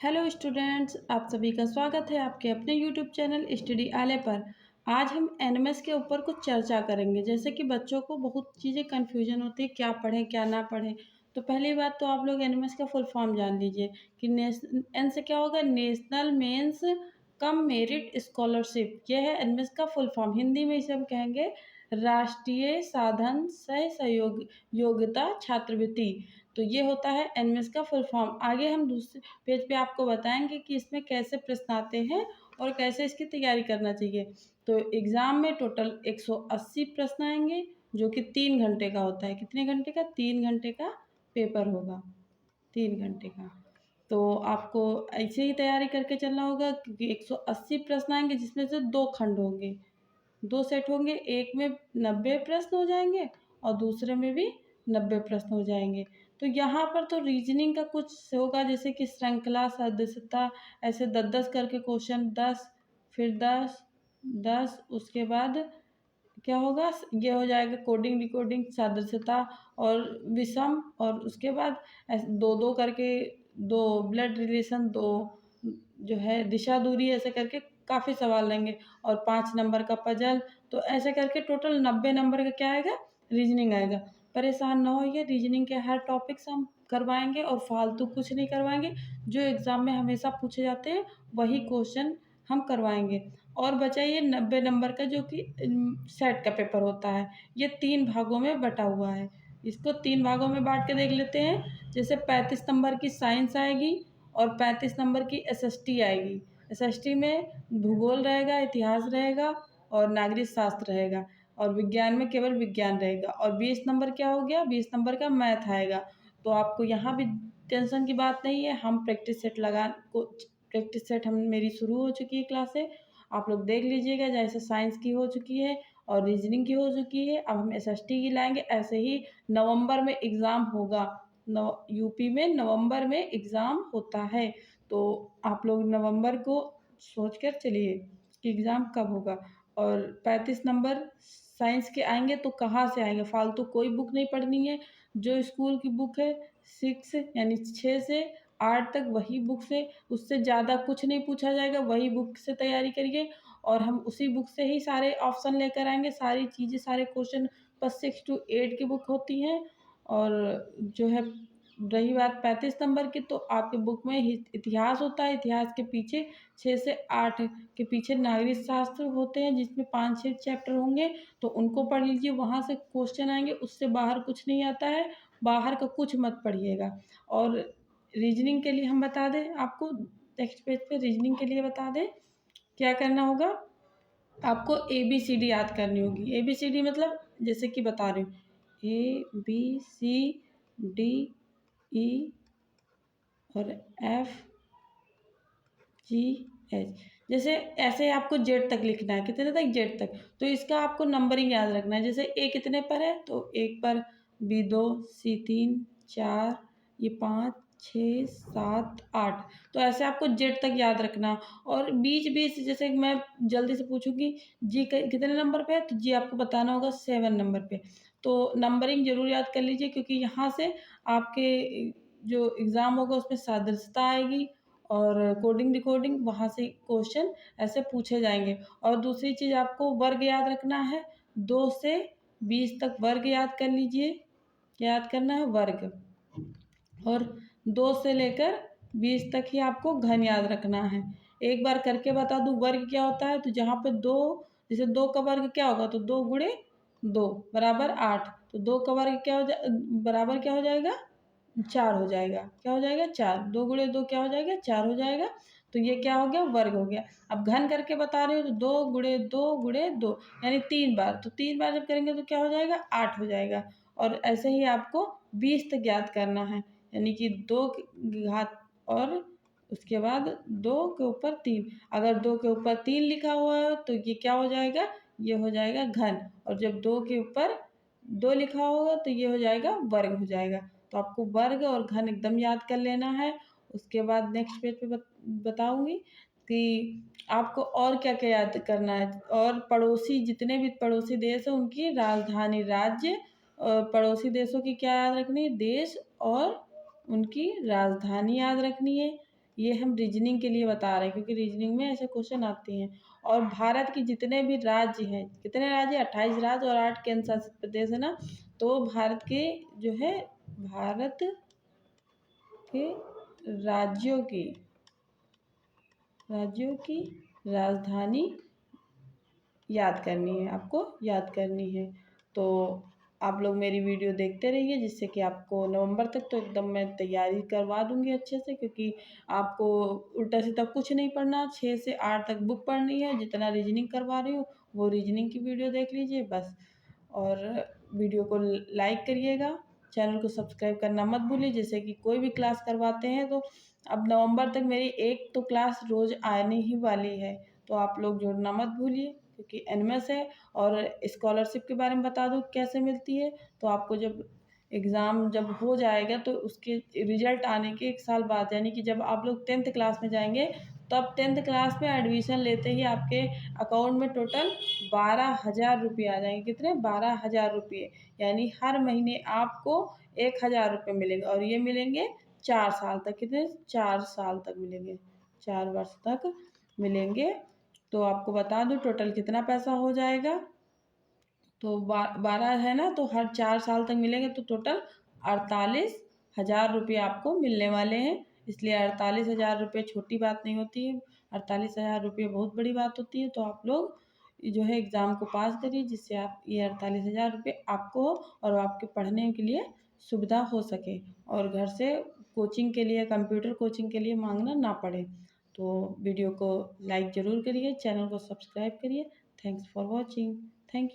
Hello students, आप सभी का स्वागत है आपके अपने यूट्यूब चैनल स्टडी आले पर। आज हम एनिमल्स के ऊपर कुछ चर्चा करेंगे। जैसे कि बच्चों को बहुत चीज़ें कन्फ्यूजन होती है, क्या पढ़ें क्या ना पढ़ें। तो पहली बात तो आप लोग एनिमल्स का फुल फॉर्म जान लीजिए कि एन से क्या होगा, national means cum merit scholarship. यह है एनिमल्स का फुल फॉर्म। हिंदी में इसे हम कहेंगे राष्ट्रीय साधन सह सहयोग योग्यता छात्रवृत्ति। तो ये होता है एनिमल्स का फुल फॉर्म। आगे हम दूसरे पेज पे आपको बताएंगे कि इसमें कैसे प्रश्न आते हैं और कैसे इसकी तैयारी करना चाहिए। तो एग्ज़ाम में टोटल 180 प्रश्न आएंगे, जो कि 3 घंटे का होता है। कितने घंटे का? 3 घंटे का पेपर होगा, 3 घंटे का। तो आपको ऐसे ही तैयारी करके चलना होगा, क्योंकि 180 प्रश्न आएंगे, जिसमें से 2 खंड होंगे, 2 सेट होंगे। एक में 90 प्रश्न हो जाएंगे और दूसरे में भी 90 प्रश्न हो जाएंगे। तो यहाँ पर तो रीजनिंग का कुछ होगा, जैसे कि श्रृंखला सदस्यता, ऐसे 10-10 करके क्वेश्चन, 10 फिर 10 10, उसके बाद क्या होगा, ये हो जाएगा कोडिंग डिकोडिंग सदस्यता और विषम, और उसके बाद ऐसे 2-2 करके, 2 ब्लड रिलेशन, 2 जो है दिशा दूरी, ऐसे करके काफ़ी सवाल लेंगे और 5 नंबर का पजल। तो ऐसे करके टोटल 90 नंबर का क्या आएगा, रीजनिंग आएगा। परेशान ना होइए, रीजनिंग के हर टॉपिक्स हम करवाएंगे और फालतू कुछ नहीं करवाएंगे। जो एग्ज़ाम में हमेशा पूछे जाते हैं वही क्वेश्चन हम करवाएंगे। और बचा ये 90 नंबर का, जो कि सेट का पेपर होता है। ये 3 भागों में बटा हुआ है। इसको 3 भागों में बांट के देख लेते हैं। जैसे 35 नंबर की साइंस आएगी और 35 नंबर की एसएसटी आएगी। एसएसटी में भूगोल रहेगा, इतिहास रहेगा और नागरिक शास्त्र रहेगा, और विज्ञान में केवल विज्ञान रहेगा। और 20 नंबर क्या हो गया, 20 नंबर का मैथ आएगा। तो आपको यहाँ भी टेंशन की बात नहीं है। हम प्रैक्टिस सेट हम मेरी शुरू हो चुकी है क्लासें, आप लोग देख लीजिएगा। जैसे साइंस की हो चुकी है और रीजनिंग की हो चुकी है, अब हम एसएसटी की लाएंगे। ऐसे ही नवंबर में एग्ज़ाम होगा। यूपी में नवंबर में एग्ज़ाम होता है। तो आप लोग नवंबर को सोच कर चलिए कि एग्ज़ाम कब होगा। और 35 नंबर साइंस के आएंगे तो कहाँ से आएंगे, फालतू कोई बुक नहीं पढ़नी है। जो स्कूल की बुक है 6 यानी 6 से 8 तक, वही बुक से, उससे ज़्यादा कुछ नहीं पूछा जाएगा। वही बुक से तैयारी करिए और हम उसी बुक से ही सारे ऑप्शन लेकर आएंगे, सारी चीज़ें, सारे क्वेश्चन। बस 6 to 8 की बुक होती हैं। और जो है, रही बात 35 नंबर की, तो आपके बुक में इतिहास होता है। इतिहास के पीछे 6 से 8 के पीछे नागरिक शास्त्र होते हैं, जिसमें 5-6 चैप्टर होंगे। तो उनको पढ़ लीजिए, वहाँ से क्वेश्चन आएंगे। उससे बाहर कुछ नहीं आता है, बाहर का कुछ मत पढ़िएगा। और रीजनिंग के लिए हम बता दें आपको, नेक्स्ट पेज पे रीजनिंग के लिए बता दें क्या करना होगा। आपको ABCD याद करनी होगी। ABCD मतलब जैसे कि बता रही हूँ, ABCDE और FGH। जैसे ऐसे आपको जेड तक लिखना है। कितने तक? जेड तक। तो इसका आपको नंबरिंग याद रखना है। जैसे ए कितने पर है, तो 1 पर, B2, C3, 4, ये 5, 6, 7, 8। तो ऐसे आपको जेड तक याद रखना। और बीच बीच, जैसे मैं जल्दी से पूछूंगी जी कितने नंबर पे है, तो जी आपको बताना होगा 7 नंबर पे। तो नंबरिंग जरूर याद कर लीजिए, क्योंकि यहाँ से आपके जो एग्ज़ाम होगा उसमें सदस्यता आएगी और कोडिंग डिकोडिंग, वहाँ से क्वेश्चन ऐसे पूछे जाएंगे। और दूसरी चीज़, आपको वर्ग याद रखना है। 2 से 20 तक वर्ग याद कर लीजिए। क्या याद करना है? वर्ग। और 2 से लेकर 20 तक ही आपको घन याद रखना है। एक बार करके बता दूं वर्ग क्या होता है। तो जहाँ पे 2, जैसे 2 का वर्ग क्या होगा, तो 2 गुणे 2 बराबर 8। तो 2 का वर्ग क्या बराबर क्या हो जाएगा, 4 हो जाएगा। क्या हो जाएगा? 4। 2 गुणे 2 क्या हो जाएगा, 4 हो जाएगा। तो ये क्या हो गया, वर्ग हो गया। अब घन करके बता रही हूँ, तो 2 गुणे 2 गुणे 2 यानी 3 बार। तो 3 बार जब करेंगे तो क्या हो जाएगा, 8 हो जाएगा। और ऐसे ही आपको 20 तक याद करना है, यानी कि 2 की घात और उसके बाद 2 के ऊपर 3। अगर 2 के ऊपर 3 लिखा हुआ है तो ये क्या हो जाएगा, ये हो जाएगा घन। और जब 2 के ऊपर 2 लिखा होगा तो ये हो जाएगा वर्ग हो जाएगा। तो आपको वर्ग और घन एकदम याद कर लेना है। उसके बाद नेक्स्ट पेज पे बताऊंगी कि आपको और क्या क्या याद करना है। और पड़ोसी, जितने भी पड़ोसी देश हैं उनकी राजधानी, राज्य, और पड़ोसी देशों की क्या याद रखनी है, देश और उनकी राजधानी याद रखनी है। ये हम रीजनिंग के लिए बता रहे हैं, क्योंकि रीजनिंग में ऐसे क्वेश्चन आते हैं। और भारत के जितने भी राज्य हैं, कितने राज्य, 28 राज्य और 8 केंद्र शासित प्रदेश है ना, तो भारत के जो है, भारत के राज्यों की राजधानी याद करनी है, आपको याद करनी है। तो आप लोग मेरी वीडियो देखते रहिए, जिससे कि आपको नवंबर तक तो एकदम मैं तैयारी करवा दूंगी अच्छे से, क्योंकि आपको उल्टा सीधा कुछ नहीं पढ़ना, 6 से 8 तक बुक पढ़नी है। जितना रीजनिंग करवा रही हूँ वो रीजनिंग की वीडियो देख लीजिए बस। और वीडियो को लाइक करिएगा, चैनल को सब्सक्राइब करना मत भूलिए, जैसे कि कोई भी क्लास करवाते हैं तो अब नवंबर तक मेरी एक तो क्लास रोज़ आने ही वाली है, तो आप लोग जुड़ना मत भूलिए, क्योंकि एनएमएस है। और स्कॉलरशिप के बारे में बता दूँ कैसे मिलती है। तो आपको जब एग्ज़ाम जब हो जाएगा तो उसके रिजल्ट आने के 1 साल बाद, यानी कि जब आप लोग 10th क्लास में जाएंगे, तब 10th क्लास में एडमिशन लेते ही आपके अकाउंट में टोटल 12,000 रुपये आ जाएंगे। कितने? 12,000 रुपये। यानी हर महीने आपको 1,000 रुपये मिलेंगे, और ये मिलेंगे 4 साल तक। कितने? 4 साल तक मिलेंगे, 4 वर्ष तक मिलेंगे। तो आपको बता दूं टोटल कितना पैसा हो जाएगा। तो 12 है ना, तो हर 4 साल तक मिलेंगे, तो टोटल 48,000 रुपये आपको मिलने वाले हैं। इसलिए 48,000 रुपये छोटी बात नहीं होती है, 48,000 रुपये बहुत बड़ी बात होती है। तो आप लोग जो है एग्ज़ाम को पास करिए, जिससे आप ये 48,000 रुपये आपको हो और आपके पढ़ने के लिए सुविधा हो सके, और घर से कोचिंग के लिए, कंप्यूटर कोचिंग के लिए मांगना ना पड़े। तो वीडियो को लाइक ज़रूर करिए, चैनल को सब्सक्राइब करिए। Thanks for watching. Thank you.